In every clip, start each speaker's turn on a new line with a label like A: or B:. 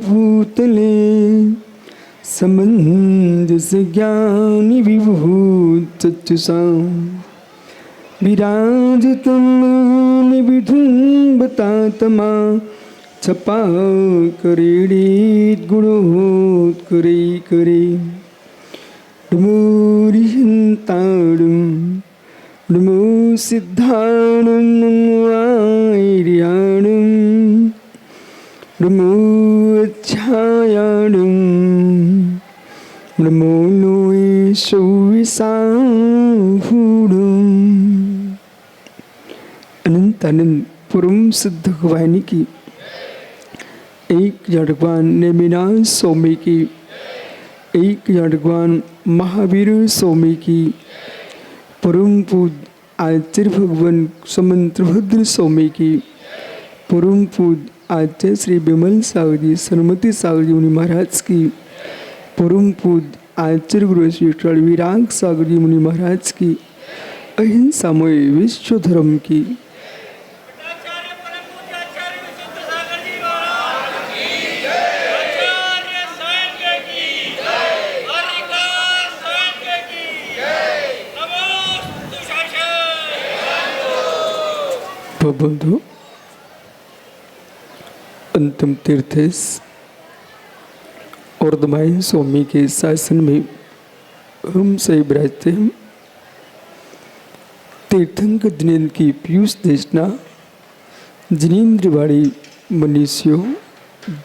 A: भूतले समंजस ज्ञानी विभूत विराजतम विधुम्बतात्मा छपा करेड़ीत गुणोत करे करे डुमोरिहंताडुम डुमो सिद्धाणुम आयर्याणुम डुमो अच्छायाणुम डुमो लोए शौविसाहुडुम। अनंत अनंत परम सिद्ध भगवान की एक भगवान नेमिनाथ स्वामी की एक भगवान महावीर स्वामी की परम पूज आचार्य भगवान समंत्रभद्र स्वामी की परम पूज आचार्य श्री विमल सागर जी सरमती सागर जी मुनि महाराज की परम पूज आचार्य गुरु श्री विराग सागर जी मुनि महाराज की अहिंसामय विश्व धर्म की बंधु अंतिम तीर्थ और दमाई स्वामी के शासन में हम सही विराजते हैं। तीर्थंकर जिनेन्द्र की पीयूष देशना जिनेन्द्रवाड़ी मनीषियों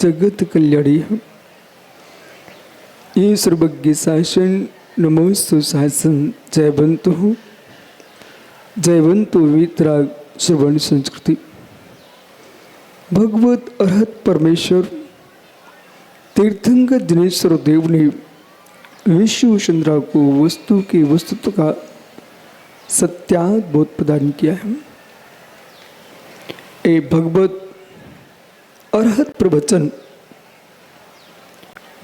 A: जगत कल्याणी है। ये सर्वज्ञ शासन नमोस्तु शासन जयवंतु वीतराग श्रवण संस्कृति। भगवत अरहत परमेश्वर तीर्थंकर दिनेश्वर देव ने विश्व चंद्रा को वस्तु के वस्तुत्व का सत्याद्भुत प्रदान किया है। ये भगवत अरहत प्रवचन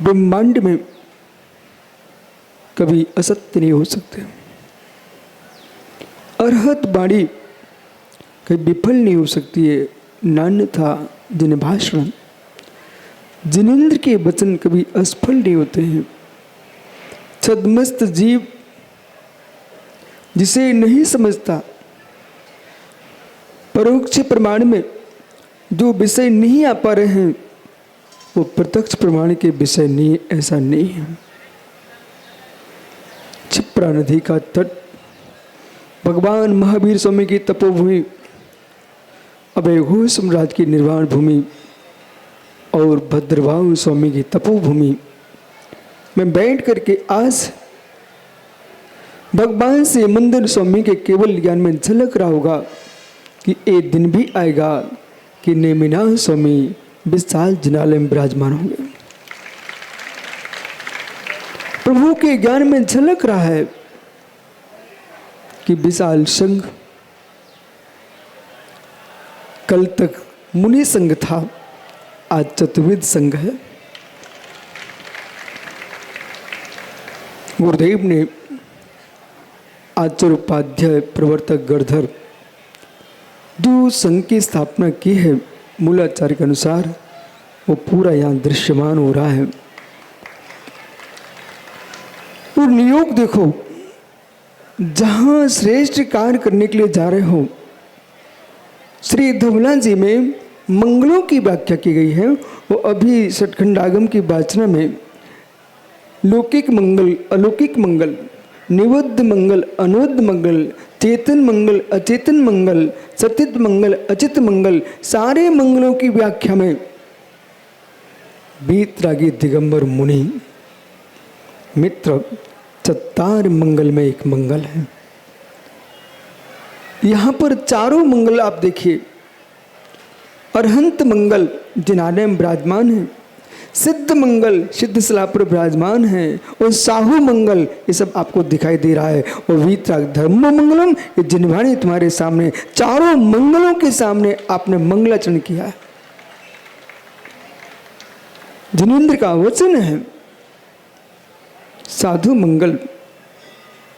A: ब्रह्मांड में कभी असत्य नहीं हो सकते। अरहत वाणी कभी विफल नहीं हो सकती है। नान्य था जिन भाषण जिनेन्द्र के वचन कभी असफल नहीं होते हैं। छद्मस्त जीव जिसे नहीं समझता परोक्ष प्रमाण में जो विषय नहीं आ पा रहे हैं वो प्रत्यक्ष प्रमाण के विषय नहीं, ऐसा नहीं है। क्षिप्रा नदी का तट भगवान महावीर स्वामी की तपोभूमि अभय घोष सम्राट की निर्वाण भूमि और भद्रभाव स्वामी की तपोभूमि में बैठ करके आज भगवान से मंदिर स्वामी के केवल ज्ञान में झलक रहा होगा कि एक दिन भी आएगा कि नेमिनाथ स्वामी विशाल जिनालय में विराजमान होंगे। प्रभु के ज्ञान में झलक रहा है कि विशाल संघ कल तक मुनि संघ था, आज चतुर्विध संघ है। गुरुदेव ने आचार्य उपाध्याय प्रवर्तक गणधर जो संघ की स्थापना की है मूलाचार्य के अनुसार वो पूरा यहाँ दृश्यमान हो रहा है। और नियोग देखो, जहां श्रेष्ठ कार्य करने के लिए जा रहे हो, श्री धवला जी में मंगलों की व्याख्या की गई है। वो अभी षटखंडागम की वाचना में लौकिक मंगल, अलौकिक मंगल, निवद्ध मंगल, अनुवद्ध मंगल, चेतन मंगल, अचेतन मंगल, सतित मंगल, अचित मंगल, सारे मंगलों की व्याख्या में वीतरागी दिगंबर मुनि मित्र चत्तार मंगल में एक मंगल है। यहां पर चारों मंगल आप देखिए, अरहंत मंगल जिनालय में विराजमान है, सिद्ध मंगल सिद्ध शिला पर विराजमान है, और साहू मंगल ये सब आपको दिखाई दे रहा है। और वीतराग धर्म मंगलम ये जिन्वाणी तुम्हारे सामने, चारों मंगलों के सामने आपने मंगलाचरण किया है। जिनेन्द्र का वचन है साधु मंगल।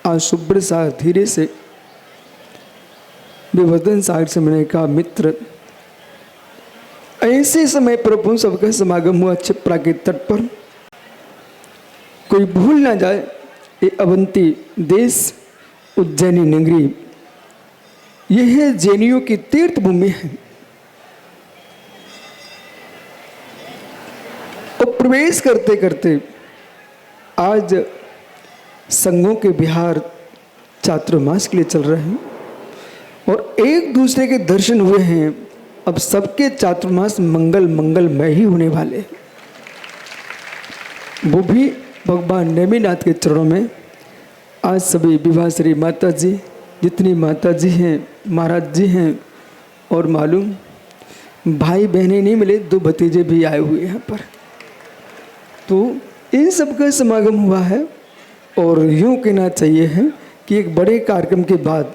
A: आज शुभ्र सा धीरे से विवर्धन सागर से मैंने कहा मित्र, ऐसे समय प्रभु सबका समागम हुआ क्षिप्रा के तट पर। कोई भूल ना जाए, ये अवंती देश उज्जैनी नगरी, यह है जैनियों की तीर्थ भूमि है। और प्रवेश करते करते आज संघों के विहार चातुर्मास के लिए चल रहे हैं और एक दूसरे के दर्शन हुए हैं। अब सबके चातुर्मास मंगल मंगलमय ही होने वाले, वो भी भगवान नेमिनाथ के चरणों में। आज सभी विभाश्री माता जी, जितनी माता जी हैं, महाराज जी हैं, और मालूम भाई बहनें नहीं मिले, 2 भतीजे भी आए हुए हैं यहाँ पर। तो इन सब का समागम हुआ है। और यूँ कहना चाहिए है कि एक बड़े कार्यक्रम के बाद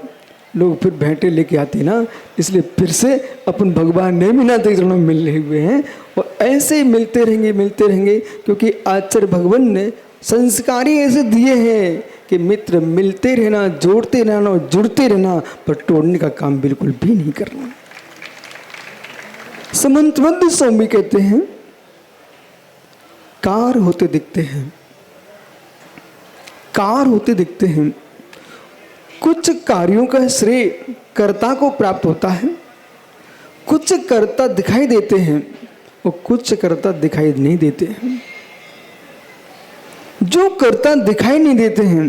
A: लोग फिर भेंटे लेके आते ना, इसलिए फिर से अपन भगवान नेमिनाथ के चरणों में मिल रहे हुए हैं। और ऐसे ही मिलते रहेंगे, क्योंकि आचार्य भगवान ने संस्कार ही ऐसे दिए हैं कि मित्र मिलते रहना, जोड़ते रहना और जुड़ते रहना, पर तोड़ने का काम बिल्कुल भी नहीं करना। समंतबद्ध स्वामी कहते हैं कार होते दिखते हैं, कार होते दिखते हैं। कुछ कार्यों का श्रेय कर्ता को प्राप्त होता है, कुछ कर्ता दिखाई देते हैं और कुछ कर्ता दिखाई नहीं देते हैं। जो कर्ता दिखाई नहीं देते हैं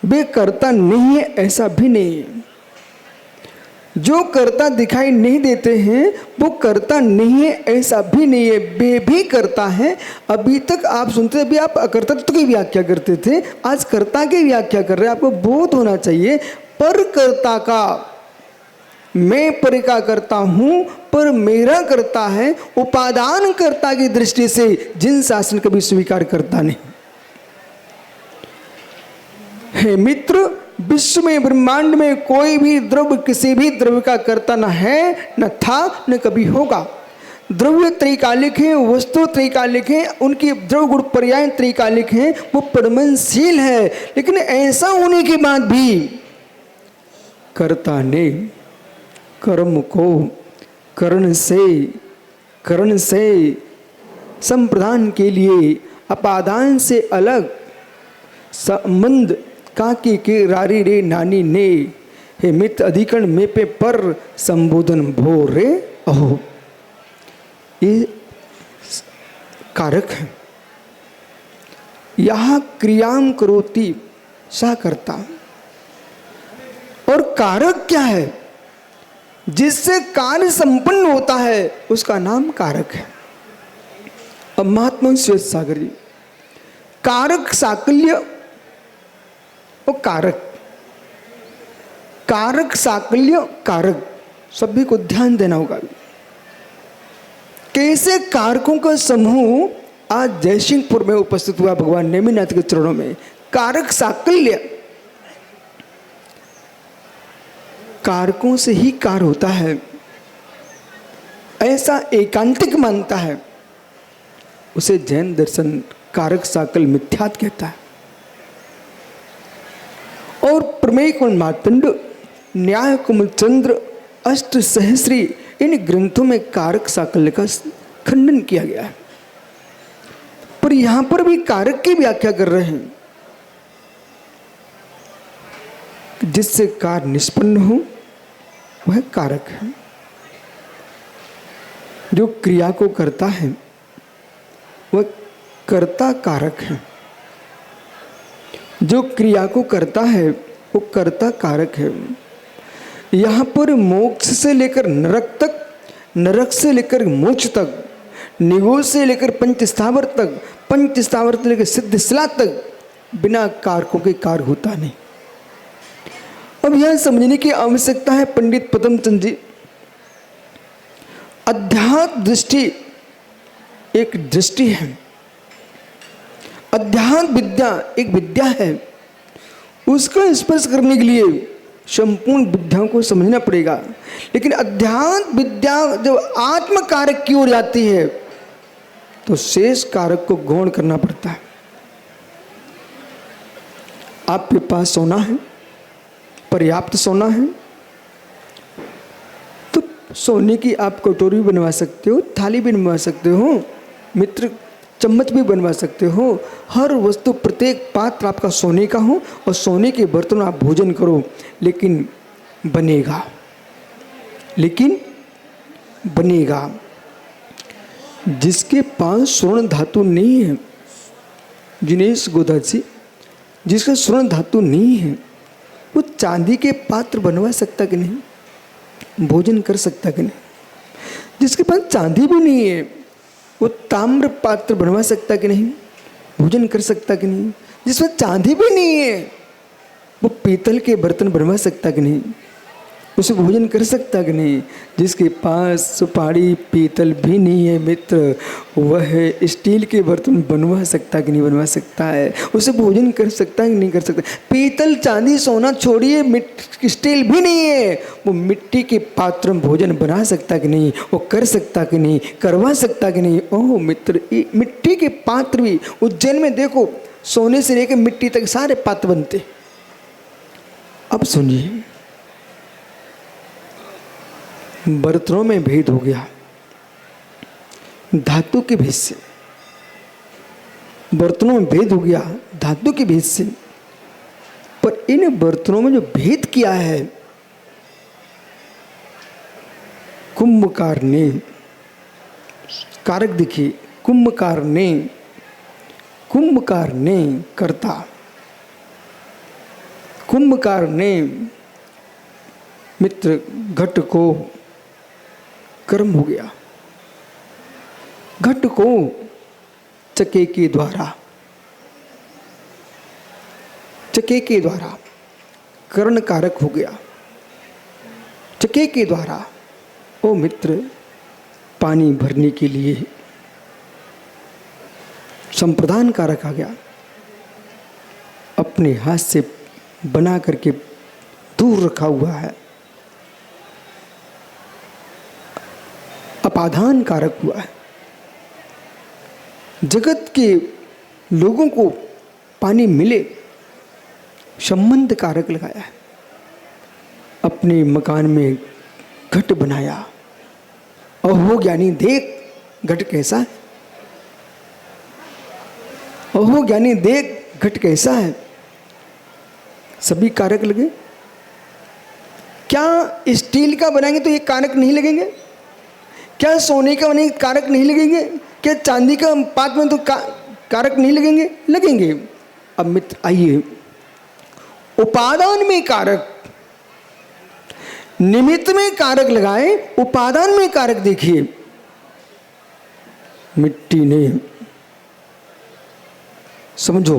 A: वे कर्ता नहीं है, ऐसा भी नहीं है। जो कर्ता दिखाई नहीं देते हैं वो कर्ता नहीं है, ऐसा भी नहीं है, वे भी कर्ता है। अभी तक आप सुनते, अभी आप अकर्तृत्व की व्याख्या करते थे, आज कर्ता की व्याख्या कर रहे हैं। आपको बोध होना चाहिए पर कर्ता का, मैं पर का करता हूं पर मेरा करता है, उपादान कर्ता की दृष्टि से जिन शासन कभी स्वीकार करता नहीं। हे मित्र, विश्व में ब्रह्मांड में कोई भी द्रव्य किसी भी द्रव्य का कर्ता न है, न था, न कभी होगा। द्रव्य त्रैकालिक है, वस्तु त्रैकालिक है, उनकी द्रव्य गुण पर्याय त्रैकालिक है, वो परमनशील है। लेकिन ऐसा होने के बाद भी कर्ता ने कर्म को कर्ण से संप्रदान के लिए अपादान से अलग संबंध काकी के रारी रे नानी ने, हे मित्र अधिकरण में पे पर संबोधन भो रे अहो। ये कारक है। यहाँ क्रियाम करोति सा करता, और कारक क्या है? जिससे कार्य संपन्न होता है उसका नाम कारक है। अब महात्मा श्वेत सागर जी, कारक साकल्य वो कारक, कारक साकल्य कारक, सभी को ध्यान देना होगा। कैसे कारकों का समूह आज जयसिंहपुर में उपस्थित हुआ भगवान नेमिनाथ के चरणों में। कारक साकल्य, कारकों से ही कार होता है, ऐसा एकांतिक मानता है, उसे जैन दर्शन कारक साकल मिथ्यात कहता है। और प्रमेय कुमार मार्तंड, न्याय कुमार चंद्र, अष्ट सहस्री, इन ग्रंथों में कारक साकल्य का खंडन किया गया है। पर यहां पर भी कारक की व्याख्या कर रहे हैं, जिससे कार्य निष्पन्न हो वह कारक है। जो क्रिया को करता है वह कर्ता कारक है। जो क्रिया को करता है वो कर्ता कारक है। यहाँ पर मोक्ष से लेकर नरक तक, नरक से लेकर मोक्ष तक, निगोज से लेकर पंच स्थावर तक, पंच स्थावर से लेकर सिद्ध शिला तक बिना कारकों के कार्य होता नहीं। अब यह समझने की आवश्यकता है पंडित पदमचंद जी, अध्यात्म दृष्टि एक दृष्टि है, अध्यात्म विद्या एक विद्या है। उसका स्पर्श करने के लिए संपूर्ण विद्याओं को समझना पड़ेगा। लेकिन अध्यात्म विद्या जब आत्म कारक की ओर जाती है तो शेष कारक को गौण करना पड़ता है। आपके पास सोना है, पर्याप्त सोना है, तो सोने की आप कटोरी भी बनवा सकते हो, थाली भी बनवा सकते हो, मित्र चम्मच भी बनवा सकते हो। हर वस्तु, प्रत्येक पात्र आपका सोने का हो और सोने के बर्तन आप भोजन करो, लेकिन बनेगा, लेकिन बनेगा। जिसके पास स्वर्ण धातु नहीं है, जिनेश गोदात जी, जिसका स्वर्ण धातु नहीं है, वो चांदी के पात्र बनवा सकता कि नहीं, भोजन कर सकता कि नहीं। जिसके पास चांदी भी नहीं है, वो ताम्र पात्र बनवा सकता कि नहीं, भोजन कर सकता कि नहीं। जिसमें चांदी भी नहीं है, वो पीतल के बर्तन बनवा सकता कि नहीं, उसे भोजन कर सकता कि नहीं। जिसके पास सुपारी पीतल भी नहीं है मित्र, वह स्टील के बर्तन बनवा सकता कि नहीं बनवा सकता है, उसे भोजन कर सकता है कि नहीं कर सकता। पीतल चांदी सोना छोड़िए, स्टील भी नहीं है, वो मिट्टी के पात्र में भोजन बना सकता कि नहीं, वो कर सकता कि नहीं, करवा सकता कि नहीं। ओह मित्र, मिट्टी के पात्र भी उज्जैन में देखो, सोने से लेकर मिट्टी तक सारे पात्र बनते। अब सुनिए, बर्तनों में भेद हो गया धातु के भेद से, बर्तनों में भेद हो गया धातु के भेद से। पर इन बर्तनों में जो भेद किया है कुंभकार ने, कारक देखिए, कुंभकार ने करता, कुंभकार ने मित्र घट को कर्म हो गया, घट को चके के द्वारा, चके के द्वारा कर्ण कारक हो गया, चके के द्वारा ओ मित्र पानी भरने के लिए संप्रदान कारक आ गया, अपने हाथ से बना करके दूर रखा हुआ है, अपादान कारक हुआ है। जगत के लोगों को पानी मिले, संबंध कारक लगाया है। अपने मकान में घट बनाया, अहो ज्ञानी देख घट कैसा है, अहो ज्ञानी देख घट कैसा है। सभी कारक लगे। क्या स्टील का बनाएंगे तो ये कारक नहीं लगेंगे? क्या सोने का बनेंगे कारक नहीं लगेंगे? क्या चांदी का पात्र में तो कारक नहीं लगेंगे? लगेंगे। अब मित्र आइए, उपादान में कारक, निमित्त में कारक लगाए, उपादान में कारक देखिए। मिट्टी ने, समझो,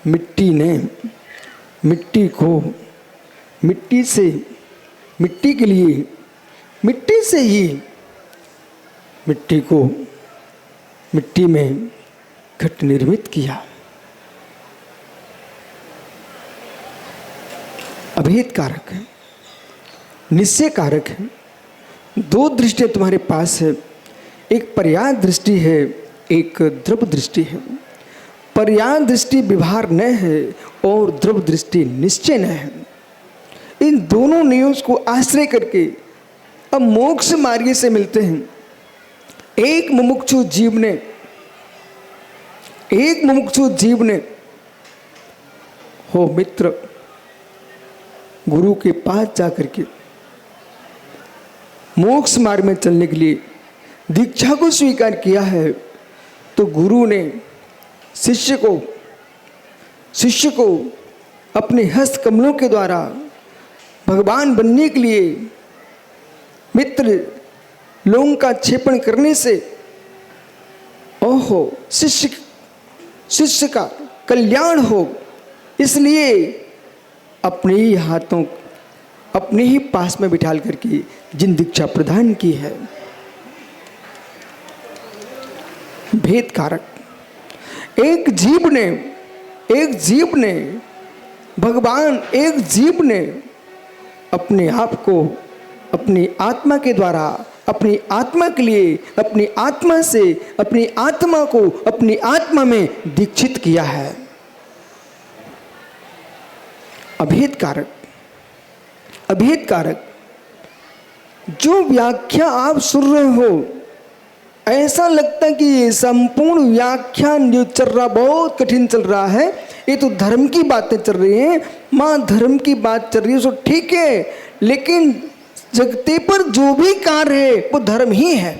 A: मिट्टी ने मिट्टी को, मिट्टी से, मिट्टी के लिए, मिट्टी से ही मिट्टी को, मिट्टी में घट निर्मित किया। अभेद कारक है, निश्चय कारक है। दो दृष्टियां तुम्हारे पास है, एक पर्याय दृष्टि है, एक द्रव दृष्टि है। पर्याय दृष्टि व्यवहार न है और द्रव दृष्टि निश्चय न है। इन दोनों नियमों को आश्रय करके अब मोक्ष मार्ग से मिलते हैं। एक मुमुक्षु जीव ने, एक मुमुक्षु जीव ने हो मित्र गुरु के पास जाकर के मोक्ष मार्ग में चलने के लिए दीक्षा को स्वीकार किया है, तो गुरु ने शिष्य को अपने हस्त कमलों के द्वारा भगवान बनने के लिए मित्र लोगों का क्षेपण करने से ओहो शिष्य का कल्याण हो, इसलिए अपने ही हाथों अपने ही पास में बिठाल करके जिन दीक्षा प्रदान की है। भेद कारक एक जीव ने भगवान एक जीव ने अपने आप को अपनी आत्मा के द्वारा अपनी आत्मा के लिए अपनी आत्मा से अपनी आत्मा को अपनी आत्मा में दीक्षित किया है। अभेद कारक जो व्याख्या आप सुन रहे हो, ऐसा लगता है कि ये संपूर्ण व्याख्यान जो चल रहा बहुत कठिन चल रहा है, ये तो धर्म की बातें चल रही हैं। माँ धर्म की बात चल रही है, सो ठीक है, लेकिन जगते पर जो भी कार्य है वो धर्म ही है।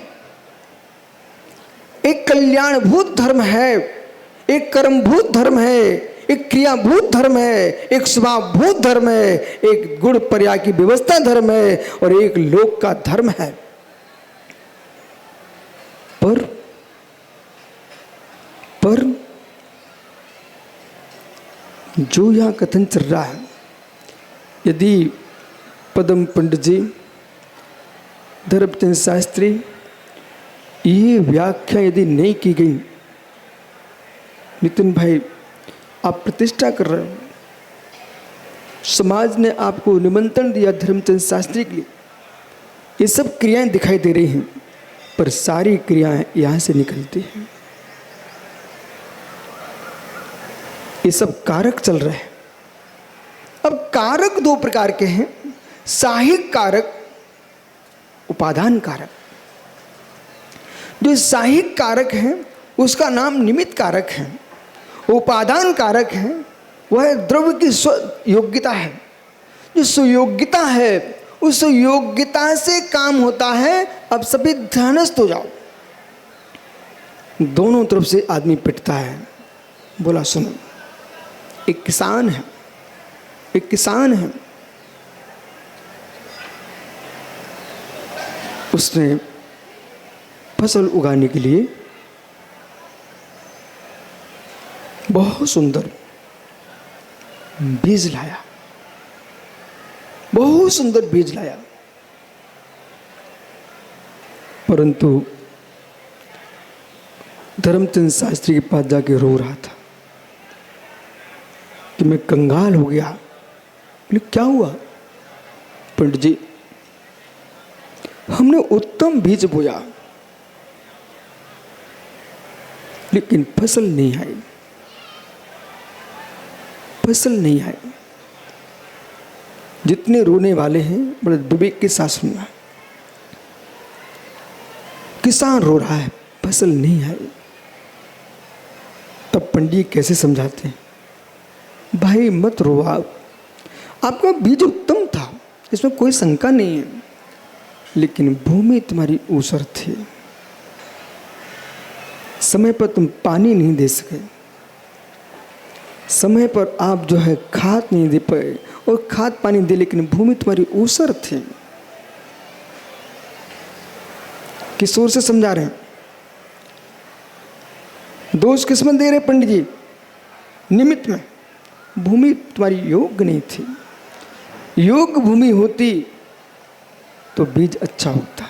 A: एक कल्याणभूत धर्म है, एक कर्मभूत धर्म है, एक क्रियाभूत धर्म है, एक स्वभावभूत धर्म है, एक गुण पर्याय की व्यवस्था धर्म है और एक लोक का धर्म है। पर जो यहां कथन चल रहा है, यदि पदम पंडित जी, धर्मचंद शास्त्री, ये व्याख्या यदि नहीं की गई, नितिन भाई आप प्रतिष्ठा कर रहे हो, समाज ने आपको निमंत्रण दिया धर्मचंद शास्त्री के लिए, ये सब क्रियाएं दिखाई दे रही हैं, पर सारी क्रियाएं यहां से निकलती हैं। ये सब कारक चल रहे हैं। अब कारक दो प्रकार के हैं, साहिक कारक, उपादान कारक। जो साहिक कारक है उसका नाम निमित्त कारक है, उपादान कारक है वह द्रव्य की योग्यता है। जो सुयोग्यता है उस योग्यता से काम होता है। अब सभी ध्यानस्थ हो जाओ, दोनों तरफ से आदमी पिटता है। बोला सुनो, एक किसान है, उसने फसल उगाने के लिए बहुत सुंदर बीज लाया, बहुत सुंदर बीज लाया, परंतु धर्मचंद शास्त्री के पास जाके रो रहा था कि मैं कंगाल हो गया। बोले क्या हुआ? पंडित जी, हमने उत्तम बीज बोया लेकिन फसल नहीं आई, फसल नहीं आई। जितने रोने वाले हैं बड़े विवेक के साथ सुनना। किसान रो रहा है, फसल नहीं आई। तब पंडित जी कैसे समझाते हैं, भाई मत रो, आपका बीज उत्तम था, इसमें कोई शंका नहीं है, लेकिन भूमि तुम्हारी ऊसर थी, समय पर तुम पानी नहीं दे सके, समय पर आप जो है खाद नहीं दे पाए, और खाद पानी दे लेकिन भूमि तुम्हारी ऊसर थी। किस ओर से समझा रहे हैं? दोष किसमें दे रहे पंडित जी? निमित्त में। भूमि तुम्हारी योग्य नहीं थी, योग्य भूमि होती तो बीज अच्छा होता।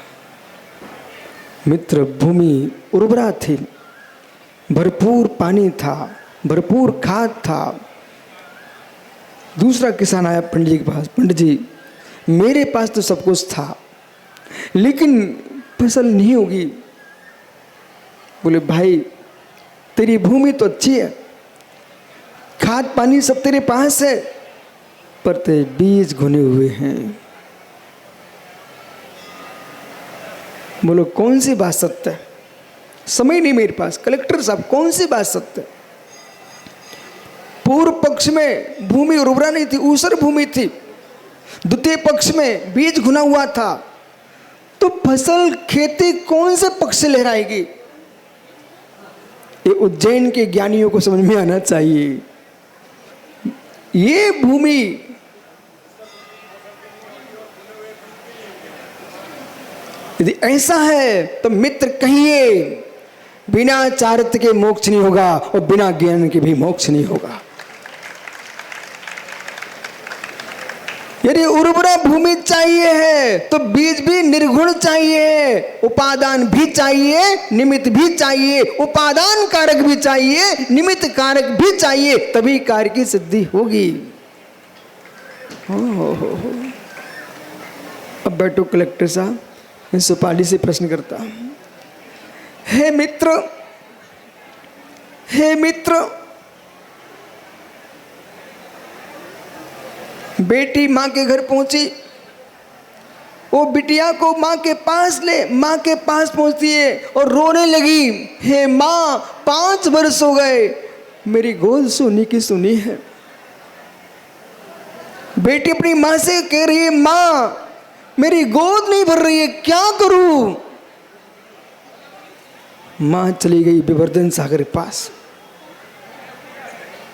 A: मित्र, भूमि उर्वरा थी, भरपूर पानी था, भरपूर खाद था। दूसरा किसान आया पंडित जी के पास, पंडित जी मेरे पास तो सब कुछ था लेकिन फसल नहीं होगी। बोले भाई तेरी भूमि तो अच्छी है, खाद पानी सब तेरे पास है, पर तेरे बीज घुने हुए हैं। बोलो कौन सी बात सत्य है? समय नहीं मेरे पास, कलेक्टर साहब कौन सी बात सत्य है? पूर्व पक्ष में भूमि उर्वरा नहीं थी, ऊसर भूमि थी। द्वितीय पक्ष में बीज घुना हुआ था, तो फसल खेती कौन से पक्ष से लहराएगी? ये उज्जैन के ज्ञानियों को समझ में आना चाहिए। ये भूमि यदि ऐसा है तो मित्र कहिए, बिना चारित्र के मोक्ष नहीं होगा और बिना ज्ञान के भी मोक्ष नहीं होगा। यदि उर्वरा भूमि चाहिए है तो बीज भी निर्गुण चाहिए, उपादान भी चाहिए, निमित्त भी चाहिए, उपादान कारक भी चाहिए, निमित्त कारक भी चाहिए, तभी कार्य की सिद्धि होगी। हो। अब बैठो कलेक्टर साहब, मैं सुपाली से प्रश्न करता हूं। हे मित्र, हे मित्र, बेटी माँ के घर पहुंची, वो बिटिया को माँ के पास ले, माँ के पास पहुंचती है और रोने लगी, हे माँ 5 वर्ष हो गए मेरी गोद सोनी की सुनी है। बेटी अपनी माँ से कह रही है, माँ मेरी गोद नहीं भर रही है, क्या करूं? माँ चली गई विवर्धन सागर के पास।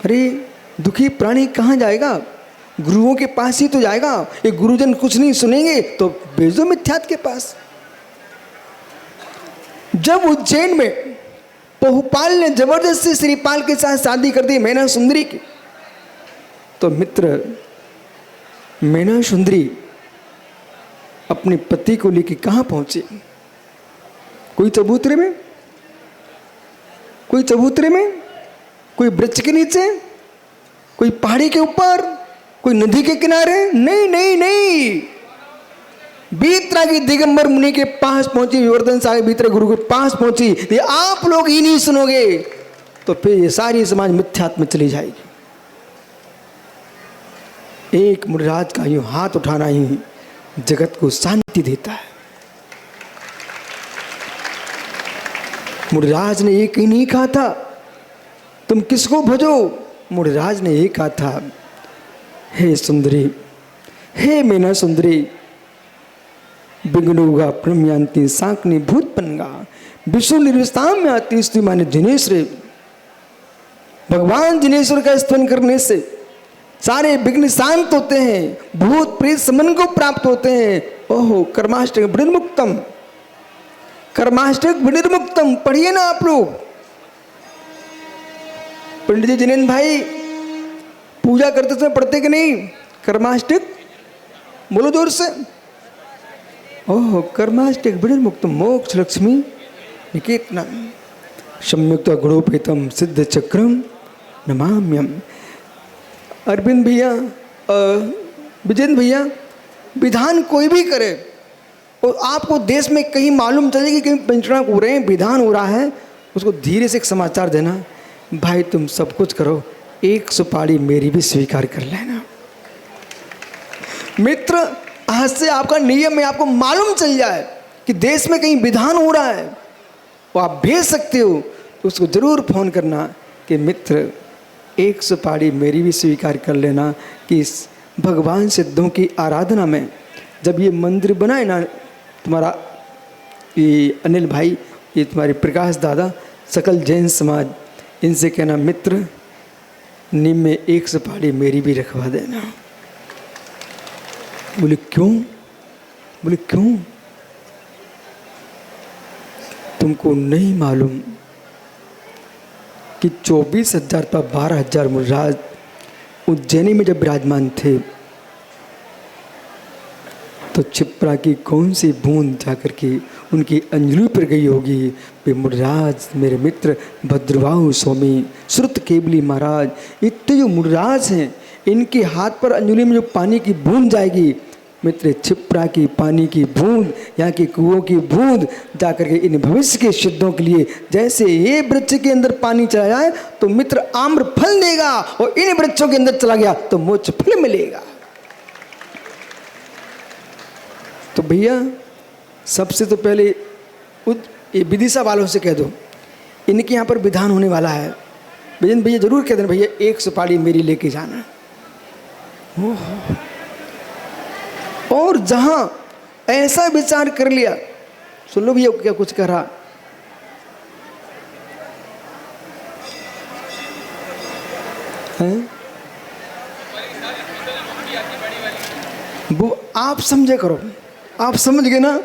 A: अरे दुखी प्राणी कहाँ जाएगा? गुरुओं के पास ही तो जाएगा। ये गुरुजन कुछ नहीं सुनेंगे तो भेज दो मिथ्यात के पास। जब उज्जैन में बहुपाल ने जबरदस्ती श्रीपाल के साथ शादी कर दी मैना सुंदरी की, तो मित्र मैना सुंदरी अपने पति को लेकर कहाँ पहुंची? कोई चबूतरे में, कोई चबूतरे में, कोई वृक्ष के नीचे, कोई पहाड़ी के ऊपर, कोई नदी के किनारे? नहीं नहीं नहीं, बीतरागी दिगंबर मुनि के पास पहुंची, विवर्धन सागर भीतर गुरु के पास पहुंची। ये आप लोग ही नहीं सुनोगे तो फिर ये सारी समाज मिथ्यात्व में चली जाएगी। एक मुनिराज का यूं हाथ उठाना ही जगत को शांति देता है। मुनिराज ने एक ही नहीं कहा था तुम किसको भजो, मुनिराज ने ये कहा था, हे सुंदरी, हे मैना सुंदरी, बिगड़ूगा प्रमयांती सांकनी भूत पनगा, विष्णु निर्विस्ताम में आती स्तुति माने जिनेश्वर। भगवान जिनेश्वर का स्तवन करने से सारे विघ्न शांत होते हैं, भूत प्रेत समन को प्राप्त होते हैं। ओहो कर्माष्टक विनिर्मुक्तम, कर्माष्टक विनिर्मुक्तम पढ़िए ना आप लोग। पंडित जी जिनेन्द्र भाई पूजा करते समय पढ़ते कि नहीं कर्माष्टक? बोलो जोर से। ओह कर्माष्टक विनिर्मुक्तम मोक्ष लक्ष्मी निकेतनम संयुक्त गुणोपेतम सिद्ध चक्रम नमाम्यम। अरविंद भैया, विजेंद्र भैया, विधान कोई भी करे और आपको देश में कहीं मालूम चले कि कहीं पंचना हो रहे हैं, विधान हो रहा है, उसको धीरे से एक समाचार देना, भाई तुम सब कुछ करो, एक सुपारी मेरी भी स्वीकार कर लेना। मित्र आज से आपका नियम है, आपको मालूम चल जाए कि देश में कहीं विधान हो रहा है वो आप भेज सकते हो, तो उसको जरूर फोन करना कि मित्र एक सुपारी मेरी भी स्वीकार कर लेना। कि इस भगवान सिद्धों की आराधना में जब ये मंदिर बनाए ना, तुम्हारा ये अनिल भाई, ये तुम्हारे प्रकाश दादा, सकल जैन समाज, इनसे कहना मित्र नीम में एक सुपारी मेरी भी रखवा देना। बोले क्यों? बोले क्यों? तुमको नहीं मालूम कि 24,000 पर 12,000 मुनिराज उज्जैनी में जब विराजमान थे तो क्षिप्रा की कौन सी बूंद जाकर के उनकी अंजलि पर गई होगी? वे मुनिराज मेरे मित्र भद्रवाहु स्वामी, श्रुत केवली महाराज, इतने जो मुनिराज हैं इनके हाथ पर अंजलि में जो पानी की बूंद जाएगी, मित्र क्षिप्रा की पानी की बूंद, यहाँ के कुओं की बूंद जाकर के इन भविष्य के सिद्धों के लिए, जैसे ये वृक्ष के अंदर पानी चला जाए तो मित्र आम्र फल देगा और इन वृक्षों के अंदर चला गया तो मोक्ष फल मिलेगा। तो भैया सबसे तो पहले ये विदिशा वालों से कह दो इनके यहाँ पर विधान होने वाला है। विजेंद्र भैया जरूर कह देना, भैया एक सुपारी मेरी लेके जाना। और जहां ऐसा विचार कर लिया, सुन लो भैया क्या कुछ कह रहा, है
B: वो आप समझे करो, आप समझ गए ना।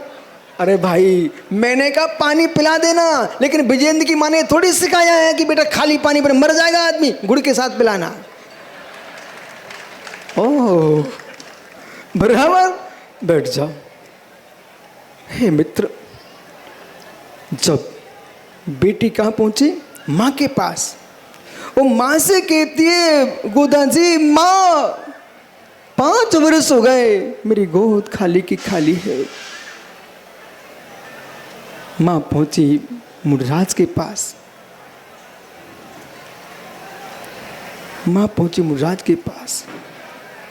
B: अरे भाई मैंने कहा पानी पिला देना, लेकिन विजेंद्र की माँ ने थोड़ी सिखाया है कि बेटा खाली पानी पर मर जाएगा आदमी, गुड़ के साथ पिलाना। ओह बराबर, बैठ जाओ। हे मित्र, जब बेटी कहाँ पहुंची? माँ के पास। वो माँ से कहती है गोदा जी माँ 5 वर्ष हो गए मेरी गोद खाली की खाली है। माँ पहुंची मुनिराज के पास। माँ पहुंची मुनिराज के पास।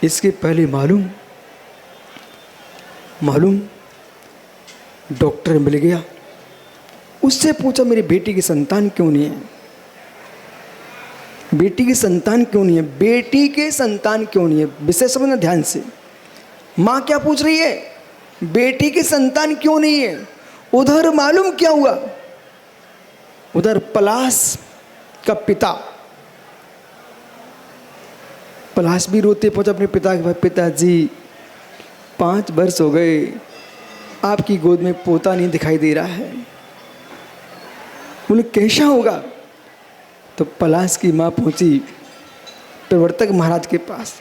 B: इसके पहले मालूम डॉक्टर मिल गया, उससे पूछा मेरी बेटी की संतान क्यों नहीं है, बेटी की संतान क्यों नहीं है, बेटी के संतान क्यों नहीं है। विषय समझना ध्यान से। माँ क्या पूछ रही है? बेटी की संतान क्यों नहीं है। उधर मालूम क्या हुआ? उधर पलाश का पिता, पलाश भी रोते पहुंचा अपने पिता के पास, पिताजी 5 वर्ष हो गए आपकी गोद में पोता नहीं दिखाई दे रहा है। बोले कैसा होगा? तो पलाश की माँ पहुंची प्रवर्तक महाराज के पास।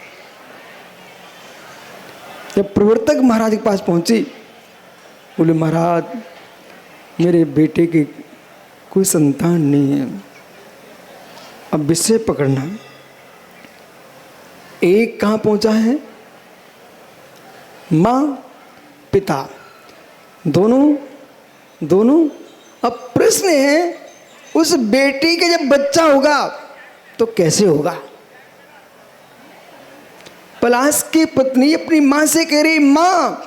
B: जब प्रवर्तक महाराज के पास पहुंची, बोले महाराज मेरे बेटे की कोई संतान नहीं है, अब विषय पकड़ना। एक कहाँ पहुंचा है? माँ पिता दोनों। अब प्रश्न है उस बेटी के जब बच्चा होगा तो कैसे होगा? पलाश की पत्नी अपनी माँ से कह रही माँ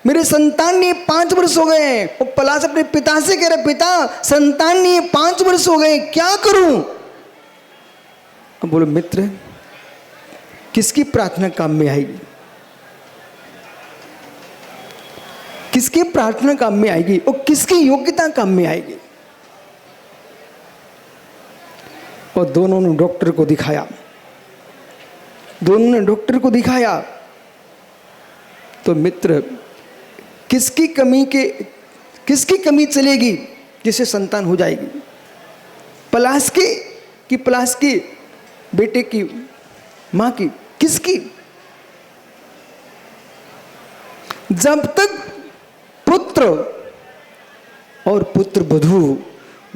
B: मेरे संतान नहीं, 5 वर्ष हो गए हैं। और पलाश अपने पिता से कह रहे पिता संतान नहीं, 5 वर्ष हो गए, क्या करूं? अब बोलो मित्र किसकी प्रार्थना काम में आएगी? किसकी प्रार्थना काम में आएगी और किसकी योग्यता काम में आएगी? और दोनों ने डॉक्टर को दिखाया। तो मित्र किसकी कमी चलेगी जिससे संतान हो जाएगी? पलाश की कि पलाश की बेटे की मां की? किसकी? जब तक पुत्र और पुत्र वधू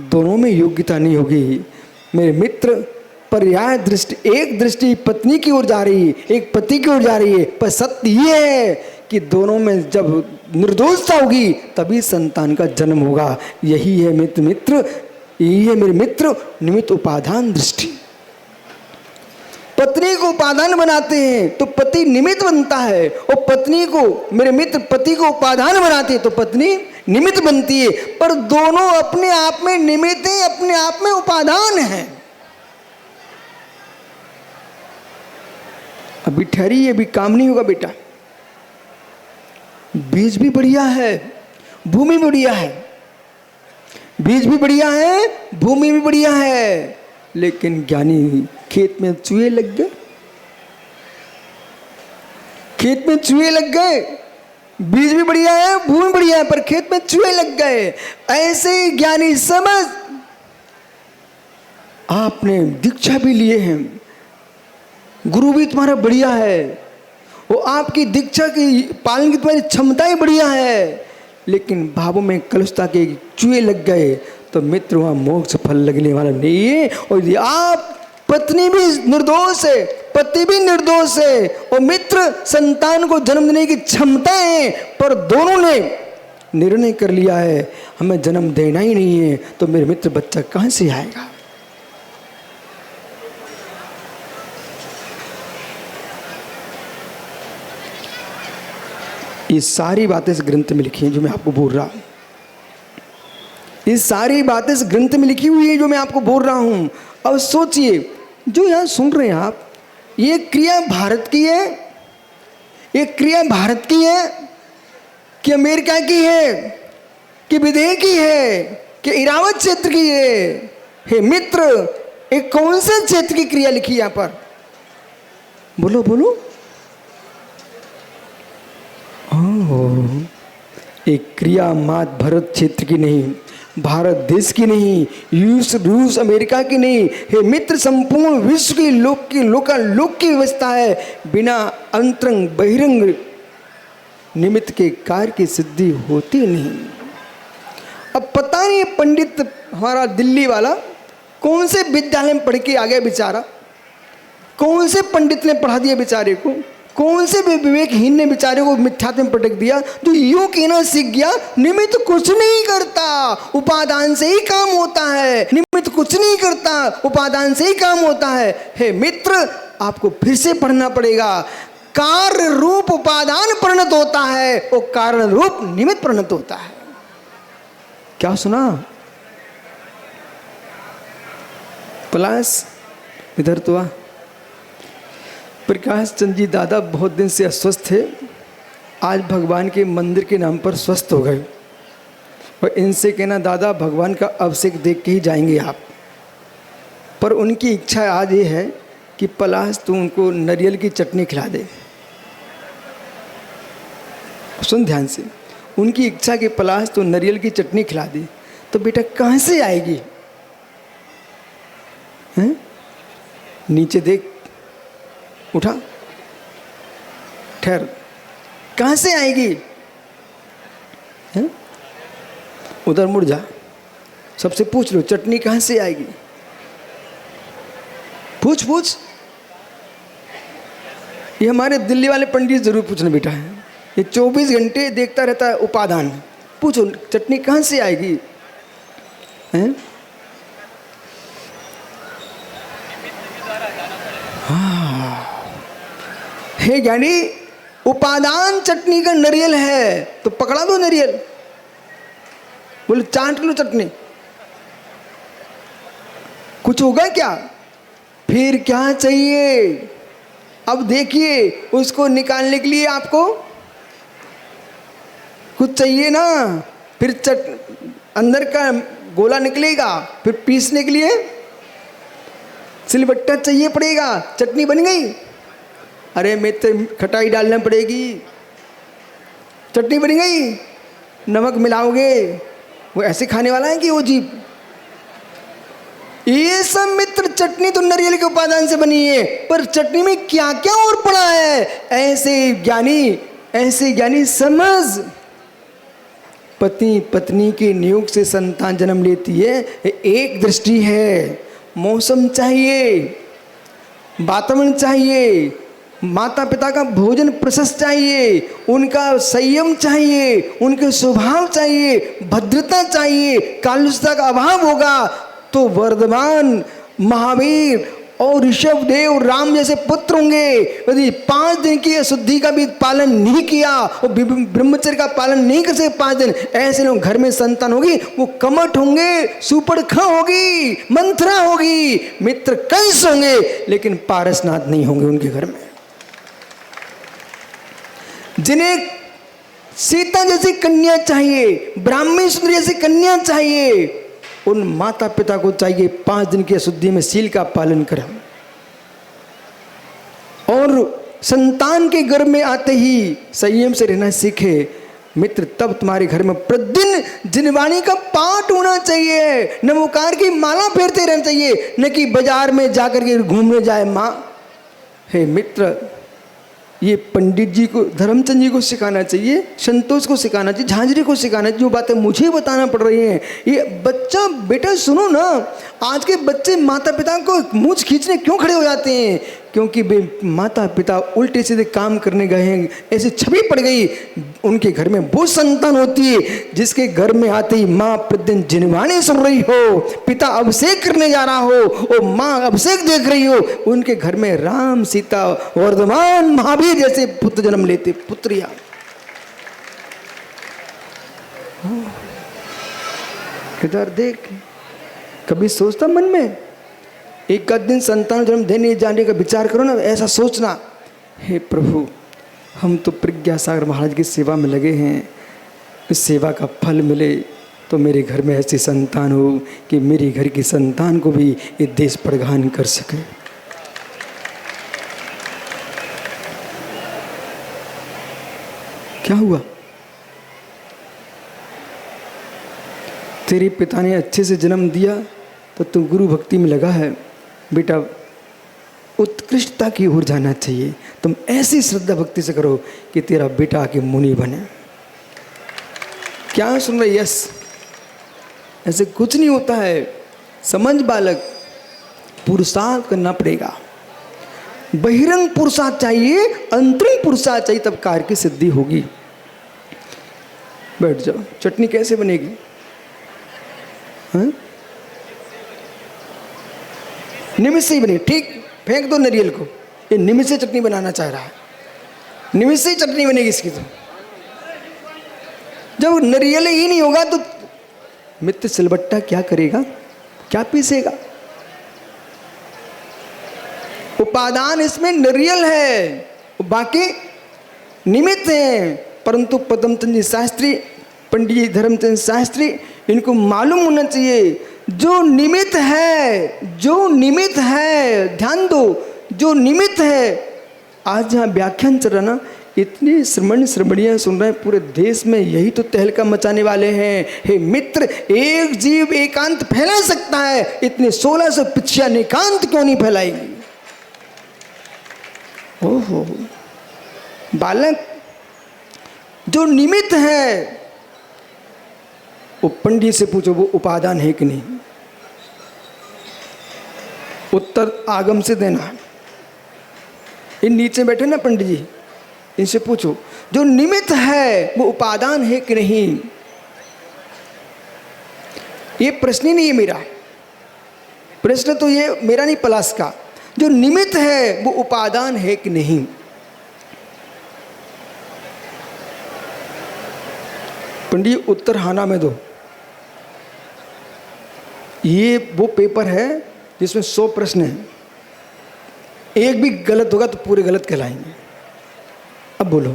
B: दोनों में योग्यता नहीं होगी मेरे मित्र, पर्याय दृष्टि, एक दृष्टि पत्नी की ओर जा रही है, एक पति की ओर जा रही है, पर सत्य ये है कि दोनों में जब निर्दोषता होगी तभी संतान का जन्म होगा। यही है मित्र, यही है मेरे मित्र निमित्त उपादान दृष्टि। पत्नी को उपादान बनाते हैं तो पति निमित्त बनता है, और पत्नी को मेरे मित्र पति को उपादान बनाते हैं तो पत्नी निमित्त बनती है। पर दोनों अपने आप में निमित्त हैं, अपने आप में उपादान हैं। अभी ठहरी, अभी काम नहीं होगा बेटा। बीज भी बढ़िया है, भूमि बढ़िया है, बीज भी बढ़िया है, भूमि भी बढ़िया है, लेकिन ज्ञानी खेत में चूहे लग गए, खेत में चूहे लग गए। बीज भी बढ़िया है, भूमि बढ़िया है, पर खेत में चूहे लग गए। ऐसे ही ज्ञानी समझ, आपने दीक्षा भी लिए हैं, गुरु भी तुम्हारा बढ़िया है, वो आपकी दीक्षा की पालन की तुम्हारी क्षमताएं बढ़िया है, लेकिन भावों में कलुषता के चूहे लग गए तो मित्र वहां मोक्ष फल लगने वाला नहीं है। और यदि आप पत्नी भी निर्दोष है, पति भी निर्दोष है, और मित्र संतान को जन्म देने की क्षमता है, पर दोनों ने निर्णय कर लिया है हमें जन्म देना ही नहीं है, तो मेरे मित्र बच्चा कहां से आएगा? ये सारी बातें इस ग्रंथ में लिखी हैं जो मैं आपको बोल रहा हूं। ये सारी बातें इस ग्रंथ में लिखी हुई है जो मैं आपको बोल रहा हूं। अब सोचिए, जो यहां सुन रहे हैं आप, ये क्रिया भारत की है, ये क्रिया भारत की है कि अमेरिका की है, कि विदेश की है, कि इरावत क्षेत्र की है? हे मित्र, एक कौन से क्षेत्र की क्रिया लिखी यहां पर? बोलो बोलो। एक क्रिया मात भारत क्षेत्र की नहीं, भारत देश की नहीं, रूस अमेरिका की नहीं, हे मित्र संपूर्ण विश्व की लोक की व्यवस्था है। बिना अंतरंग बहिरंग निमित्त के कार्य की सिद्धि होती नहीं। अब पता नहीं पंडित हमारा दिल्ली वाला कौन से विद्यालय में पढ़ के आ गया बेचारा, कौन से पंडित ने पढ़ा दिया बेचारे को, कौन से विवेकहीन ने बेचारे को मिथ्यात्व में पटक दिया, जो यूं कहना सीख गया निमित्त कुछ नहीं करता, उपादान से ही काम होता है, निमित्त कुछ नहीं करता, उपादान से ही काम होता है। हे मित्र, आपको फिर से पढ़ना पड़ेगा। कार्य रूप उपादान परिणत होता है और कारण रूप निमित्त परिणत होता है। क्या सुना? पलाश इधर तो आ। प्रकाश चंद जी दादा बहुत दिन से अस्वस्थ थे, आज भगवान के मंदिर के नाम पर स्वस्थ हो गए। और इनसे कहना दादा भगवान का अभिषेक देख के ही जाएंगे आप। पर उनकी इच्छा आज ये है कि पलाश तू उनको नारियल की चटनी खिला दे। सुन ध्यान से, उनकी इच्छा कि पलाश तू नारियल की चटनी खिला दे। तो बेटा कहाँ से आएगी? हैं? नीचे देख, उठा, ठहर, कहाँ से आएगी? हैं? उधर मुड़ जा, सबसे पूछ लो चटनी कहाँ से आएगी। पूछ पूछ, ये हमारे दिल्ली वाले पंडित जरूर पूछना बेटा है, ये 24 घंटे देखता रहता है उपादान। पूछो चटनी कहाँ से आएगी? हैं? हे ज्ञानी, उपादान चटनी का नारियल है तो पकड़ा दो नारियल, बोले चाट लो चटनी, कुछ होगा क्या? फिर क्या चाहिए? अब देखिए, उसको निकालने के लिए आपको कुछ चाहिए ना, फिर अंदर का गोला निकलेगा, फिर पीसने के लिए सिलबट्टा चाहिए पड़ेगा। चटनी बन गई। अरे मित्र, खटाई डालना पड़ेगी, चटनी बन गई, नमक मिलाओगे, वो ऐसे खाने वाला है कि वो जीभ? ये सब मित्र, चटनी तो नारियल के उपादान से बनी है, पर चटनी में क्या क्या और पड़ा है, ऐसे ज्ञानी समझ। पति पत्नी के नियोग से संतान जन्म लेती है, एक दृष्टि है। मौसम चाहिए, वातावरण चाहिए, माता पिता का भोजन प्रशस्त चाहिए, उनका संयम चाहिए, उनके स्वभाव चाहिए, भद्रता चाहिए। कालुषता का अभाव होगा तो वर्धमान, महावीर और ऋषभ देव, राम जैसे पुत्र होंगे। यदि 5 दिन की अशुद्धि का भी पालन नहीं किया और ब्रह्मचर्य का पालन नहीं कर सके 5 दिन, ऐसे लोग घर में संतान होगी, वो कमठ होंगे, सुपर्णखा होगी, मंथरा होगी, मित्र कंस होंगे, लेकिन पारसनाथ नहीं होंगे उनके घर में। जिन्हें सीता जैसी कन्या चाहिए, ब्राह्मणी सुंदरी जैसी कन्या चाहिए, उन माता पिता को चाहिए 5 दिन की अशुद्धि में शील का पालन करें। और संतान के गर्भ में आते ही संयम से रहना सीखे मित्र, तब तुम्हारे घर में प्रतिदिन जिनवाणी का पाठ होना चाहिए, नमोकार की माला फेरते रहना चाहिए, न कि बाजार में जाकर के घूमने जाए माँ। हे मित्र, ये पंडित जी को, धर्मचंद जी को सिखाना चाहिए, संतोष को सिखाना चाहिए, झांझरी को सिखाना चाहिए। जो बातें मुझे बताना पड़ रही हैं, ये बच्चा, बेटा सुनो ना, आज के बच्चे माता पिता को मूंछ खींचने क्यों खड़े हो जाते हैं? क्योंकि वे माता पिता उल्टे सीधे काम करने गए हैं, ऐसी छवि पड़ गई। उनके घर में वो संतान होती है जिसके घर में आते ही माँ प्रतिदिन जिनवाणी सुन रही हो, पिता अभिषेक करने जा रहा हो और माँ अभिषेक देख रही हो। उनके घर में राम, सीता, वर्धमान, महावीर जैसे पुत्र जन्म लेते, पुत्रिया। इधर देख, कभी सोचता मन में, एक दिन संतान जन्म देने जाने का विचार करो ना, ऐसा सोचना, हे प्रभु, हम तो प्रज्ञा सागर महाराज की सेवा में लगे हैं, इस सेवा का फल मिले तो मेरे घर में ऐसी संतान हो कि मेरे घर की संतान को भी ये देश प्रगान कर सके। क्या हुआ? तेरे पिता ने अच्छे से जन्म दिया तो तू गुरु भक्ति में लगा है। बेटा उत्कृष्टता की ओर जाना चाहिए, तुम ऐसी श्रद्धा भक्ति से करो कि तेरा बेटा आके मुनि बने। क्या सुन रहे? यस, ऐसे कुछ नहीं होता है। समझ बालक, पुरुषार्थ करना पड़ेगा। बहिरंग पुरुषार्थ चाहिए, अंतरंग पुरुषार्थ चाहिए, तब कार्य की सिद्धि होगी। बैठ जाओ। चटनी कैसे बनेगी? हाँ? निमित्त से ही बनेगी। ठीक, फेंक दो नारियल को। ये निमित्त से चटनी बनाना चाह रहा है, निमित्त से ही चटनी बनेगी इसकी। तो जब नारियल ही नहीं होगा तो मित्र सिलबट्टा क्या करेगा, क्या पीसेगा? उपादान इसमें नारियल है, बाकी निमित्त है। परंतु पद्मचंद जी शास्त्री, पंडित जी धर्मचंद शास्त्री, इनको मालूम होना चाहिए जो निमित्त है, जो निमित्त है, ध्यान दो, जो निमित्त है। आज जहाँ व्याख्यान चल रहा ना, इतनी श्रमणियाँ सुन रहे हैं पूरे देश में, यही तो तहलका मचाने वाले हैं। हे मित्र, एक जीव एकांत फैला सकता है, इतने 1600 पिछिया निकांत क्यों नहीं फैलाएगी? ओहो बालक, जो निमित्त है वो पंडित से पूछो वो उपादान है कि नहीं। उत्तर आगम से देना। इन नीचे बैठे ना पंडित जी, इनसे पूछो जो निमित्त है वो उपादान है कि नहीं। ये प्रश्न ही नहीं है मेरा, प्रश्न तो ये मेरा नहीं, पलाश का। जो निमित्त है वो उपादान है कि नहीं। पंडित उत्तर हाना में दो। ये वो पेपर है जिसमें 100 प्रश्न हैं, एक भी गलत होगा तो पूरे गलत कहलाएंगे। अब बोलो,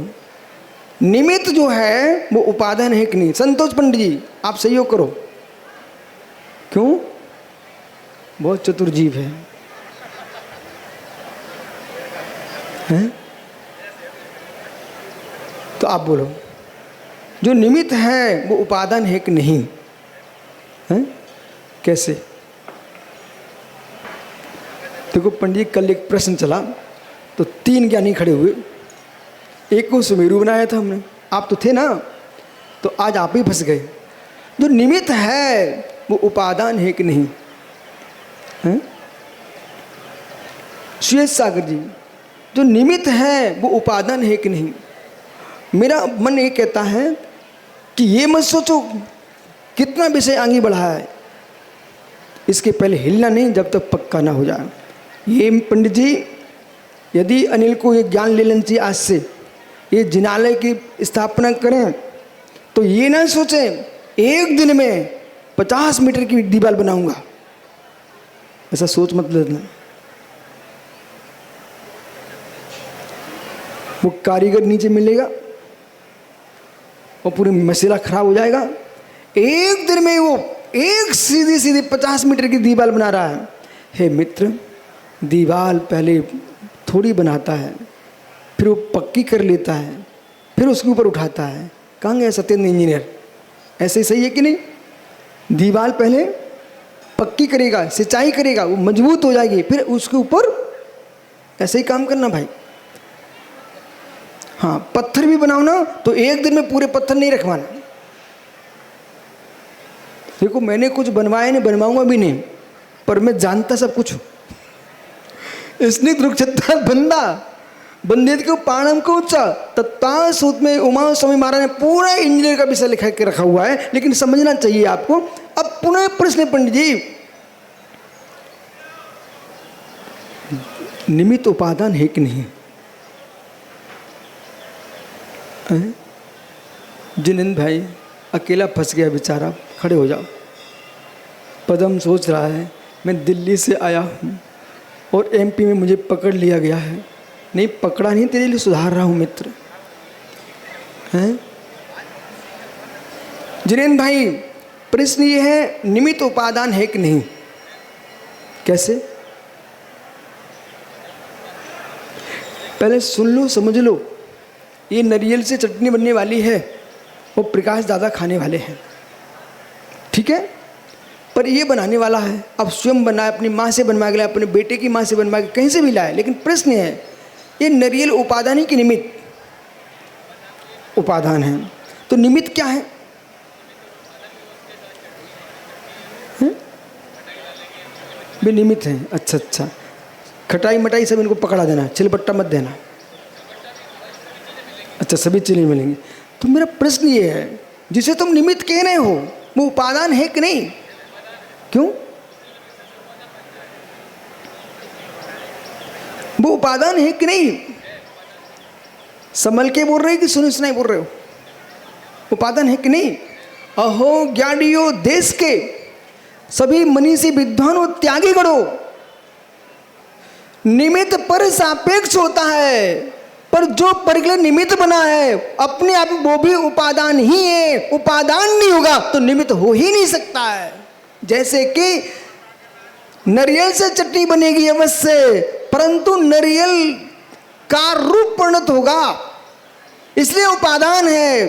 B: निमित्त जो है वो उपादान है कि नहीं? संतोष पंडित जी आप सहयोग करो। क्यों? बहुत चतुर जीव है, हैं? तो आप बोलो, जो निमित्त है वो उपादान है कि नहीं? हैं? कैसे? देखो पंडित, कल एक प्रश्न चला तो 3 ज्ञानी खड़े हुए, एक को सुमेरु बनाया था हमने, आप तो थे ना, तो आज आप ही फंस गए। जो निमित्त है वो उपादान है कि नहीं? हैं? श्वेत सागर जी, जो निमित्त है वो उपादान है कि नहीं? मेरा मन ये कहता है कि ये मत सोचो कितना विषय आगे बढ़ा है, इसके पहले हिलना नहीं जब तक पक्का ना हो जाए। ये पंडित जी, यदि अनिल को ये ज्ञान ले लेना चाहिए आज से, ये जिनालय की स्थापना करें तो ये ना सोचें एक दिन में 50 मीटर की दीवार बनाऊंगा, ऐसा सोच मत लेना। वो कारीगर नीचे मिलेगा और पूरी मसाला खराब हो जाएगा। एक दिन में वो एक सीधी सीधी 50 मीटर की दीवार बना रहा है। हे मित्र, दीवार पहले थोड़ी बनाता है, फिर वो पक्की कर लेता है, फिर उसके ऊपर उठाता है। कहाँ गए सत्येंद्र इंजीनियर? ऐसे सही है कि नहीं? दीवार पहले पक्की करेगा, सिंचाई करेगा, वो मजबूत हो जाएगी, फिर उसके ऊपर ऐसे ही काम करना भाई। हाँ, पत्थर भी बनाओ ना तो एक दिन में पूरे पत्थर नहीं रखवाना। देखो मैंने कुछ बनवाया नहीं, बनवाऊंगा भी नहीं, पर मैं जानता सब कुछ हूं। इसने रुक्षता बंदा बंदेत को पाणम को उच्चा तत्ता सूत में उमा स्वामी महाराज ने पूरा इंजीनियर का विषय लिखा के रखा हुआ है, लेकिन समझना चाहिए आपको। अब पुनः प्रश्न पंडित जी, निमित्त उपादान है कि नहीं? जिनेंद्र भाई अकेला फंस गया बेचारा, खड़े हो जाओ। पदम सोच रहा है मैं दिल्ली से आया हूँ और एमपी में मुझे पकड़ लिया गया है। नहीं पकड़ा नहीं, तेरे लिए सुधार रहा हूँ मित्र। हैं जिनेंद्र भाई, प्रश्न ये है निमित्त उपादान है कि नहीं? कैसे? पहले सुन लो, समझ लो। ये नारियल से चटनी बनने वाली है और प्रकाश दादा खाने वाले हैं, ठीक है, पर ये बनाने वाला है। अब स्वयं बनाए, अपनी माँ से बनवा के लाए, अपने बेटे की माँ से बनवा के कहीं से भी लाए। लेकिन प्रश्न है, ये नारियल उपादान ही कि निमित्त? उपादान है। तो निमित्त क्या है? भी निमित्त है। अच्छा अच्छा, खटाई मटाई सब इनको पकड़ा देना, चिलबट्टा मत देना। अच्छा, सभी चीजें मिलेंगी। तो मेरा प्रश्न ये है, जिसे तुम निमित्त कह रहे हो वो उपादान है कि नहीं? क्यों? वो उपादान है कि नहीं? संभल के बोल रहे हो कि सुनी सुनाई बोल रहे हो? उपादान है कि नहीं? अहो ज्ञानियों देश के सभी मनीषी विद्वानों त्यागी गणों, निमित्त पर सापेक्ष होता है, पर जो परिकल्य निमित्त बना है अपने आप में वो भी उपादान ही है। उपादान नहीं होगा तो निमित्त हो ही नहीं सकता है। जैसे कि नारियल से चटनी बनेगी अवश्य, परंतु नारियल का रूप परिणत होगा, इसलिए उपादान है।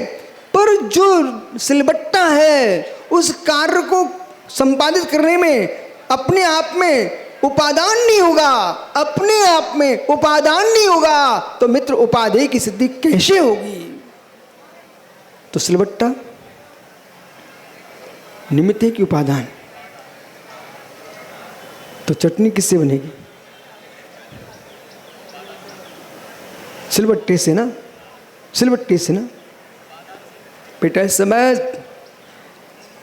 B: पर जो सिलबट्टा है उस कार्य को संपादित करने में अपने आप में उपादान नहीं होगा, अपने आप में उपादान नहीं होगा, तो मित्र उपादेय की सिद्धि कैसे होगी? तो सिलबट्टा निमित्त है कि उपादान? तो चटनी किससे बनेगी? सिलबट्टे से ना, सिलबट्टे से ना। बेटा समझ,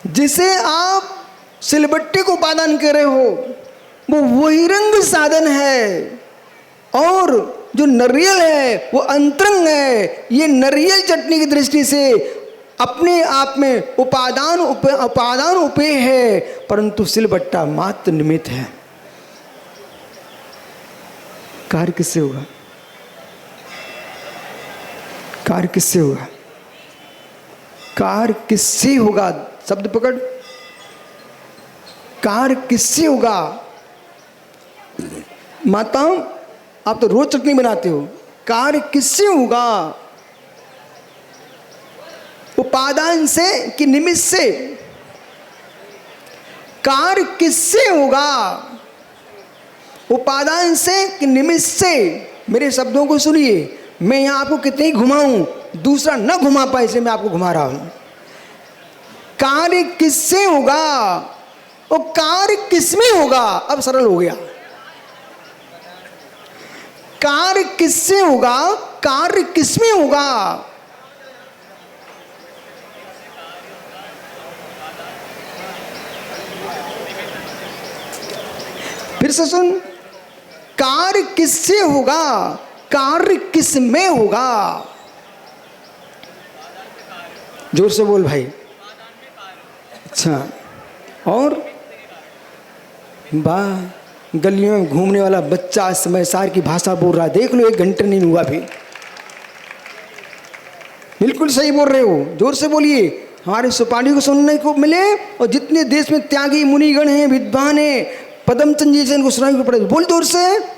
B: जिसे आप सिलबट्टे को उपादान कर रहे हो वो वही रंग साधन है, और जो नारियल है वो अंतरंग है। ये नारियल चटनी की दृष्टि से अपने आप में उपादान उपेय है, परंतु सिलबट्टा मात्र निमित्त है। कार्य किससे होगा? कार्य किससे होगा? कार्य किससे होगा? शब्द पकड़, कार्य किससे होगा? माताओं, आप तो रोज चटनी बनाते हो, कार्य किससे होगा? उपादान से कि निमित्त से? कार्य किससे होगा? उपादान से कि निमित्त से? मेरे शब्दों को सुनिए, मैं यहां आपको कितने ही घुमाऊं, दूसरा न घुमा पाए इसलिए मैं आपको घुमा रहा हूं। कार्य किससे होगा और कार्य किसमें होगा? अब सरल हो गया। कार्य किससे होगा, कार्य किसमें होगा? फिर से सुन, कार्य किससे होगा, कार्य किसमें होगा? जोर से बोल भाई। अच्छा, और वाह, गलियों में घूमने वाला बच्चा इस समय सार की भाषा बोल रहा है, देख लो 1 घंटे नहीं हुआ भी। बिल्कुल सही बोल रहे हो, जोर से बोलिए। हमारे सुपाढ़ी को सुनने को मिले, और जितने देश में त्यागी मुनिगण हैं, विद्वान हैं, पद्मचंद जी से इनको सुनाई को पड़े, बोल जोर से।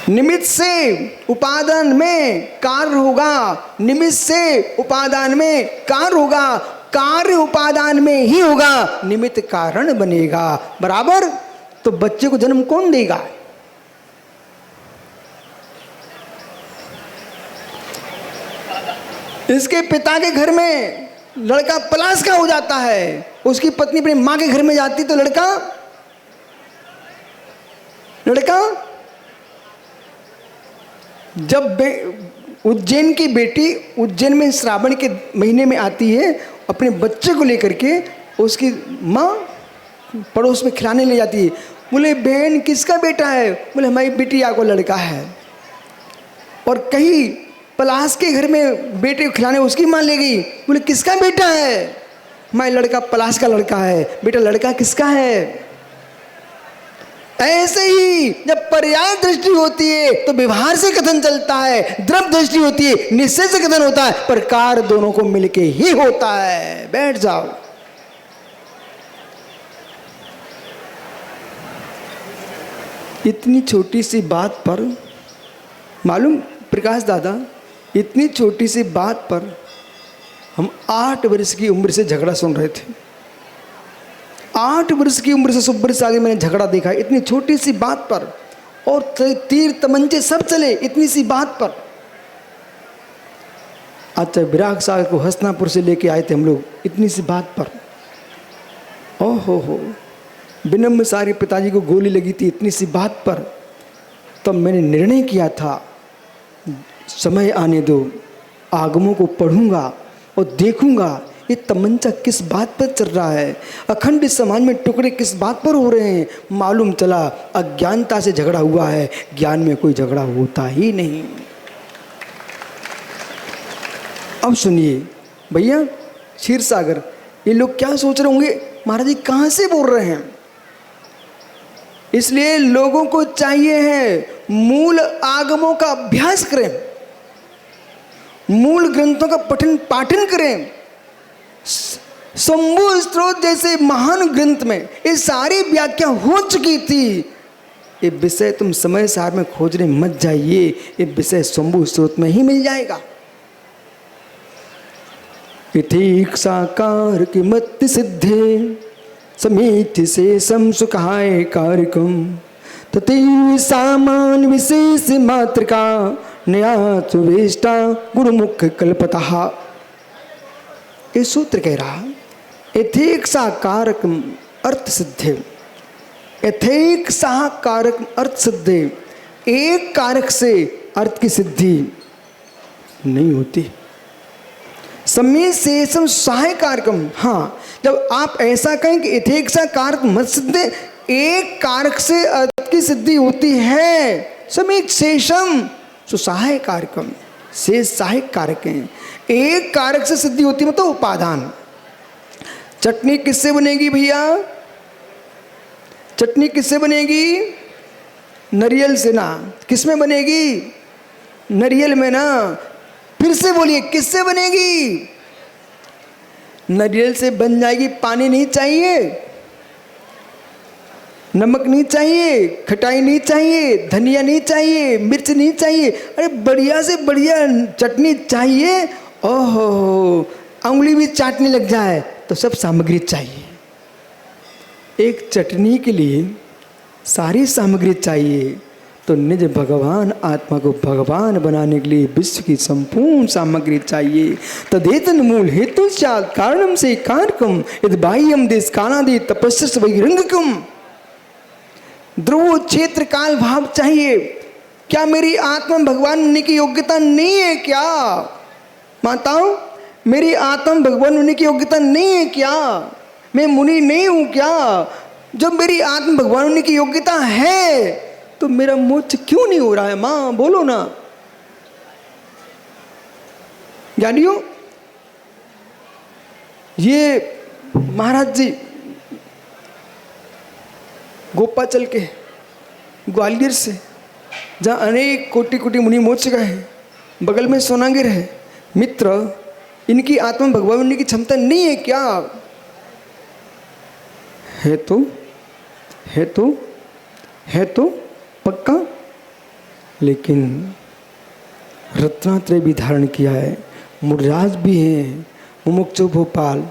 B: निमित्त से उपादान में कार्य होगा, निमित्त से उपादान में कार्य होगा, कार्य उपादान में ही होगा, निमित्त कारण बनेगा। बराबर। तो बच्चे को जन्म कौन देगा? इसके पिता के घर में लड़का पलाश का हो जाता है, उसकी पत्नी अपनी मां के घर में जाती तो लड़का जब उज्जैन की बेटी उज्जैन में श्रावण के महीने में आती है, अपने बच्चे को लेकर के उसकी माँ पड़ोस में खिलाने ले जाती है। बोले बहन किसका बेटा है? बोले हमारी बिटिया को लड़का है। और कहीं पलाश के घर में बेटे को खिलाने उसकी माँ ले गई, बोले किसका बेटा है? हमारा लड़का पलाश का लड़का है। बेटा लड़का किसका है? ऐसे ही जब पर्याय दृष्टि होती है तो व्यवहार से कथन चलता है, द्रव दृष्टि होती है निश्चय से कथन होता है, पर कार्य दोनों को मिलके ही होता है। बैठ जाओ। इतनी छोटी सी बात पर मालूम प्रकाश दादा, इतनी छोटी सी बात पर हम 8 वर्ष की उम्र से झगड़ा सुन रहे थे। 8 वर्ष की उम्र से 100 वर्ष आगे मैंने झगड़ा देखा इतनी छोटी सी बात पर, और तीर तमंचे सब चले इतनी सी बात पर। अच्छा, विराग सागर को हसनापुर से लेके आए थे हम लोग इतनी सी बात पर। ओहो हो, विनम्र सारे पिताजी को गोली लगी थी इतनी सी बात पर। तब मैंने निर्णय किया था, समय आने दो, आगमों को पढ़ूंगा और देखूंगा ये तमंचा किस बात पर चल रहा है, अखंड समाज में टुकड़े किस बात पर हो रहे हैं। मालूम चला अज्ञानता से झगड़ा हुआ है, ज्ञान में कोई झगड़ा होता ही नहीं। अब सुनिए भैया, क्षीर सागर ये लोग क्या सोच रहे होंगे, महाराज जी कहाँ से बोल रहे हैं। इसलिए लोगों को चाहिए है मूल आगमों का अभ्यास करें, मूल ग्रंथों का पठन पाठन करें। शंभु स्त्रोत जैसे महान ग्रंथ में ये सारी व्याख्या हो चुकी थी। ये विषय तुम समय सार में खोजने मत जाइए, ये विषय शंभु स्त्रोत में ही मिल जाएगा। इथिक साकार की मत सिद्धे समीति से सुखाय कार्यक्रम तथैव सामान विशेष मात्रिका न्यास वेष्टा गुरुमुख कल्पतः। ये सूत्र कह रहा यथेक साकारक अर्थ सिद्धे, यथेक साकारक अर्थ सिद्धे, एक कारक से अर्थ की सिद्धि नहीं होती। समय शेषम सहाय कारकम, हाँ जब आप ऐसा कहें कि यथेक सा कारक मत सिद्धे, एक कारक से अर्थ की सिद्धि होती है। समय शेषम सुसहाय कारकम, शेष सहायक कारक हैं, एक कारक से सिद्धि होती है, मतलब उपादान। चटनी किससे बनेगी भैया, चटनी किससे बनेगी, नारियल से ना, किसमें बनेगी, नारियल में ना। फिर से बोलिए किससे बनेगी, नारियल से बन जाएगी। पानी नहीं चाहिए, नमक नहीं चाहिए, खटाई नहीं चाहिए, धनिया नहीं चाहिए, मिर्च नहीं चाहिए, अरे बढ़िया से बढ़िया चटनी चाहिए। ओहो, उंगली भी चाटने लग जाए तो सब सामग्री चाहिए। एक चटनी के लिए सारी सामग्री चाहिए, तो निज भगवान आत्मा को भगवान बनाने के लिए विश्व की संपूर्ण सामग्री चाहिए। तदेतन मूल हेतु कारणम से कारकम यदि बाह्यम देश कानादि तपस्या बहिरंगकम। ध्रुव क्षेत्र काल भाव चाहिए। क्या मेरी आत्मा भगवान होने की योग्यता नहीं है क्या, माताओं, मेरी आत्मा भगवान होने की योग्यता नहीं है क्या, मैं मुनि नहीं हूं क्या। जब मेरी आत्मा भगवान होने की योग्यता है तो मेरा मोक्ष क्यों नहीं हो रहा है, मां बोलो ना। ज्ञानियों, ये महाराज जी गोपाचल के ग्वालियर से, जहाँ अनेक कोटि कोटि मुनि मोक्ष गए हैं, बगल में सोनागिर है मित्र, इनकी आत्मा भगवान होने की क्षमता नहीं है क्या। है तो पक्का, लेकिन रत्नात्रय भी धारण किया है, मुरराज भी हैं, मुमुक्षु भोपाल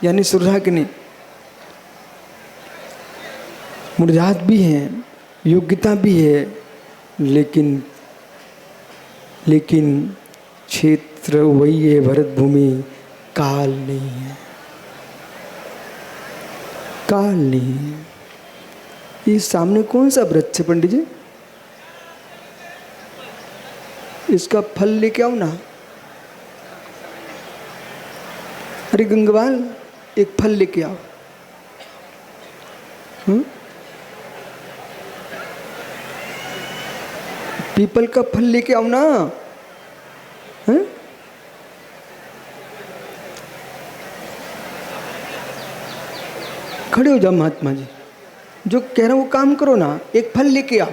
B: यानी सुरराग्नि, मुरराज भी हैं, योग्यता भी है, लेकिन क्षेत्र वही है भरत भूमि, काल नहीं है, काल नहीं है। ये सामने कौन सा वृक्ष है पंडित जी, इसका फल लेके आओ ना। अरे गंगवाल, एक फल लेके आओ। पीपल का फल लेके आओ ना। खड़े हो जाओ महात्मा जी, जो कह रहा हूं वो काम करो ना, एक फल लेके आओ।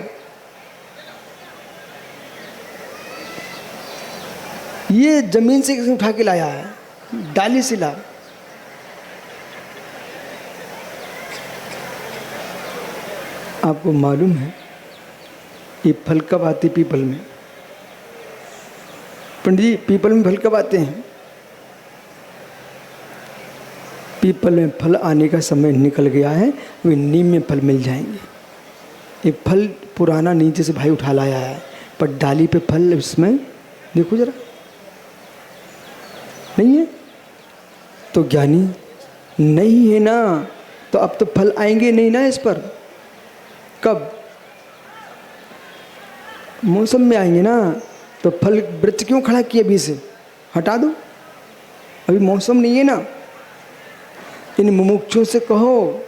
B: ये जमीन से किसी उठा के लाया है, डाली से ला। आपको मालूम है ये फल कब आती पीपल में, पंडित जी पीपल में फल कब आते हैं? पीपल में फल आने का समय निकल गया है, वे नीम में फल मिल जाएंगे। ये फल पुराना नीचे से भाई उठा लाया है, पर डाली पे फल इसमें देखो जरा नहीं है। तो ज्ञानी नहीं है ना, तो अब तो फल आएंगे नहीं ना इस पर। कब? मौसम में आएंगे ना। तो फल वृक्ष क्यों खड़ा किया अभी से? हटा दो, अभी मौसम नहीं है ना। इन मुमुक्षुओं से कहो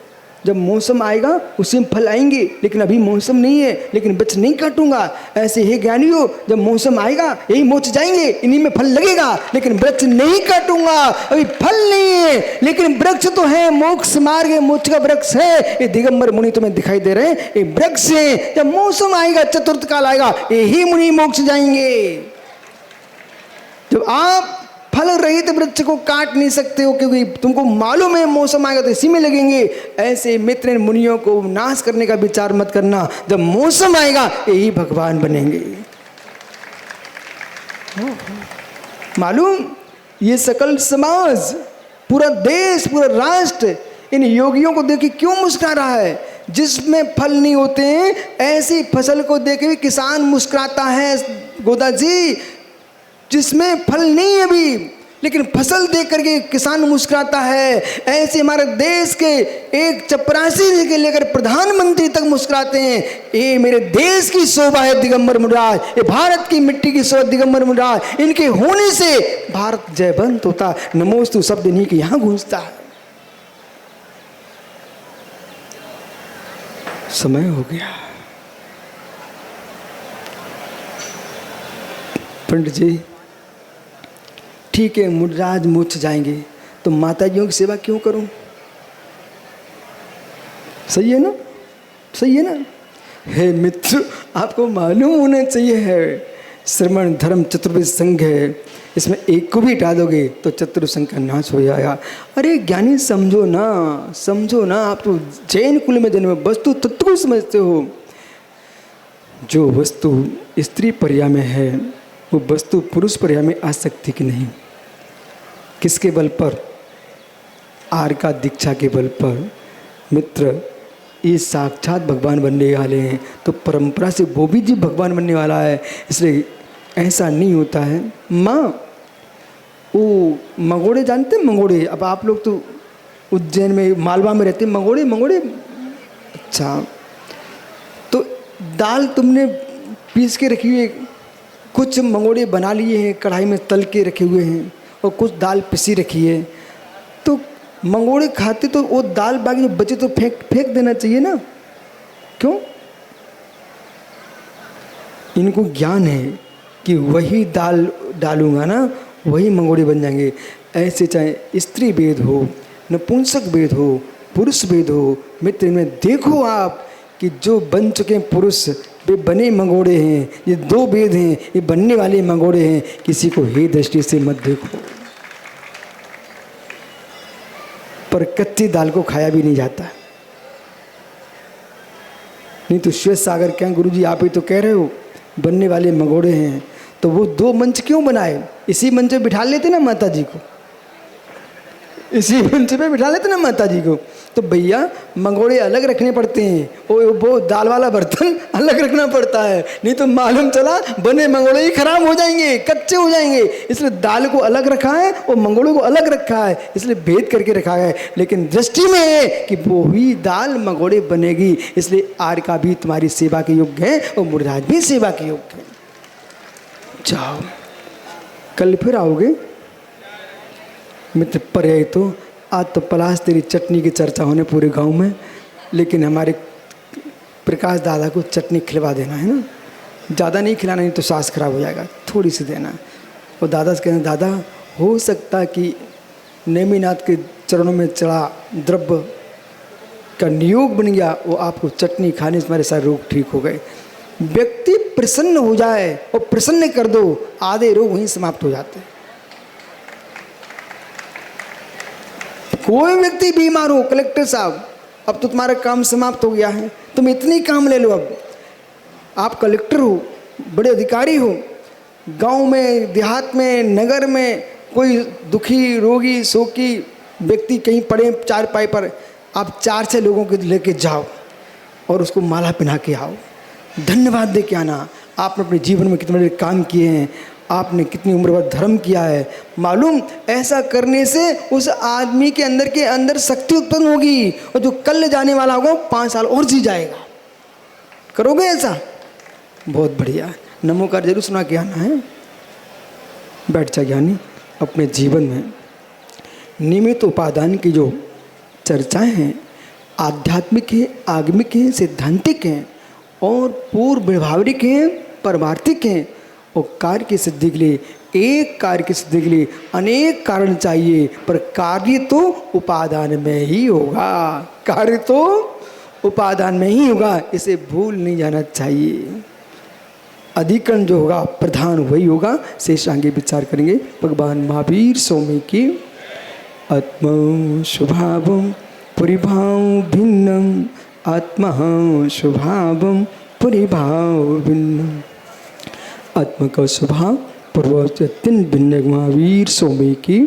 B: जब मौसम आएगा उसी में फल आएंगे, लेकिन अभी मौसम नहीं है, लेकिन वृक्ष नहीं काटूंगा। ऐसे ही ज्ञानियों जब मौसम आएगा यही मोक्ष जाएंगे, इन्हीं में फल लगेगा, लेकिन वृक्ष नहीं काटूंगा। अभी फल नहीं है लेकिन वृक्ष तो है, मोक्ष मार्ग है, मोक्ष का वृक्ष है। ये दिगंबर मुनि तुम्हें दिखाई दे रहे हैं, ये वृक्ष है। जब मौसम आएगा, चतुर्थ काल आएगा, यही मुनि मोक्ष जाएंगे। जब आप फल रहित वृक्ष को काट नहीं सकते हो, क्योंकि तुमको मालूम है मौसम आएगा तो इसी में लगेंगे। ऐसे मित्र मुनियों को नाश करने का विचार मत करना। जब मौसम आएगा यही भगवान बनेंगे। मालूम, ये सकल समाज, पूरा देश, पूरा राष्ट्र इन योगियों को देख के क्यों मुस्कुरा रहा है? जिसमें फल नहीं होते हैं ऐसी फसल को देख के भी किसान मुस्कुराता है गोदा जी। जिसमें फल नहीं है अभी, लेकिन फसल देख करके किसान मुस्कुराता है। ऐसे हमारे देश के एक चपरासी से लेकर प्रधानमंत्री तक मुस्कुराते हैं। ये मेरे देश की शोभा है दिगंबर मुनिराज, ये भारत की मिट्टी की शोभा दिगंबर मुनिराज। इनके होने से भारत जयवंत होता। नमोस्तु शब्द इन्हीं के यहाँ गूंजता है। समय हो गया। पंडित जी ठीक है, मुनिराज मोक्ष जाएंगे तो माताजियों की सेवा क्यों करूं? सही है ना, सही है ना। हे मित्र, आपको मालूम होना चाहिए है श्रमण धर्म चतुर्विध संघ है, इसमें एक को भी हटा दोगे तो चतुर्संघ का नाश हो जाएगा। अरे ज्ञानी समझो ना, समझो ना। आप तो जैन कुल में जन्मे, वस्तु तत्व को समझते हो। जो वस्तु स्त्री पर्याय में है वो वस्तु पुरुष पर्याय में आ सकती कि नहीं? किसके बल पर? आर का दीक्षा के बल पर। मित्र, ये साक्षात भगवान बनने वाले हैं, तो परंपरा से वो भी जीव भगवान बनने वाला है। इसलिए ऐसा नहीं होता है। माँ, वो मंगोड़े जानते हैं? मंगोड़े, अब आप लोग तो उज्जैन में मालवा में रहते हैं। मंगोड़े, मंगोड़े, अच्छा। तो दाल तुमने पीस के रखी हुई, कुछ मंगोड़े बना लिए हैं, कढ़ाई में तल के रखे हुए हैं, और कुछ दाल पिसी रखी है। तो मंगोड़े खाते तो वो दाल बाकी जो बचे तो फेंक देना चाहिए ना। क्यों? इनको ज्ञान है कि वही दाल डालूंगा ना वही मंगोड़े बन जाएंगे। ऐसे चाहे स्त्री भेद हो, नपुंसक भेद हो, पुरुष भेद हो, मित्र इनमें देखो आप कि जो बन चुके पुरुष वे बने मंगोड़े हैं। ये दो भेद हैं, ये बनने वाले मंगोड़े हैं। किसी को हे दृष्टि से मत देखो। पर कच्ची दाल को खाया भी नहीं जाता। नहीं तो श्वेत सागर क्या गुरुजी आप ही तो कह रहे हो बनने वाले मंगोड़े हैं, तो वो दो मंच क्यों बनाए? इसी मंच पे बिठा लेते ना माता जी को, इसी मंच पे बिठा लेते ना माता जी को। तो भैया मंगोड़े अलग रखने पड़ते हैं, वो दाल वाला बर्तन अलग रखना पड़ता है। नहीं तो मालूम चला बने मंगोड़े ही खराब हो जाएंगे, कच्चे हो जाएंगे। इसलिए दाल को अलग रखा है और मंगोड़े को अलग रखा है, इसलिए भेद करके रखा है। लेकिन दृष्टि में है कि वो ही दाल मंगोड़े बनेगी। इसलिए आर का भी तुम्हारी सेवा के योग्य है और मुनिराज भी सेवा के योग्य है। जाओ, कल फिर आओगे मित्र। पर्याय तो आज तो पलाश तेरी चटनी की चर्चा होने पूरे गांव में, लेकिन हमारे प्रकाश दादा को चटनी खिलवा देना है ना। ज़्यादा नहीं खिलाना, नहीं तो सांस खराब हो जाएगा, थोड़ी सी देना। और दादा से कहना, दादा हो सकता कि नेमिनाथ के चरणों में चढ़ा द्रव्य का नियोग बन गया, वो आपको चटनी खाने से हमारे सारे रोग ठीक हो गए। व्यक्ति प्रसन्न हो जाए और प्रसन्न कर दो, आधे रोग वहीं समाप्त हो जाते हैं। कोई व्यक्ति बीमार हो, कलेक्टर साहब अब तो तुम्हारा काम समाप्त हो गया है, तुम इतनी काम ले लो। अब आप कलेक्टर हो, बड़े अधिकारी हो, गांव में, देहात में, नगर में कोई दुखी, रोगी, शोकी व्यक्ति कहीं पड़े चारपाई पर, आप 4-6 लोगों को लेके जाओ और उसको माला पहना के आओ, धन्यवाद दे के आना। आपने अपने जीवन में कितने बड़े काम किए हैं, आपने कितनी उम्र भर धर्म किया है। मालूम, ऐसा करने से उस आदमी के अंदर शक्ति उत्पन्न होगी और जो कल जाने वाला होगा 5 साल और जी जाएगा। करोगे ऐसा? बहुत बढ़िया। नमोकार जरूर सुना के आना है। बैठ जा ज्ञानी। अपने जीवन में नियमित उपादान की जो चर्चाएं हैं, आध्यात्मिक हैं, आगमिक हैं, सिद्धांतिक हैं और पूर्व व्यवहारिक हैं, परमार्थिक हैं। और कार्य की सिद्धि के लिए, एक कार्य की सिद्धि के लिए अनेक कारण चाहिए, पर कार्य तो उपादान में ही होगा। कार्य तो उपादान में ही होगा, इसे भूल नहीं जाना चाहिए। अधिकरण जो होगा प्रधान वही होगा। शेष आगे विचार करेंगे। भगवान महावीर स्वामी की आत्मा स्वभावम परिभाव भिन्नम, आत्मा स्वभावम परिभाव भिन्नम। आत्मा का स्वभाव पूर्वज भिन्न महावीर स्वामी की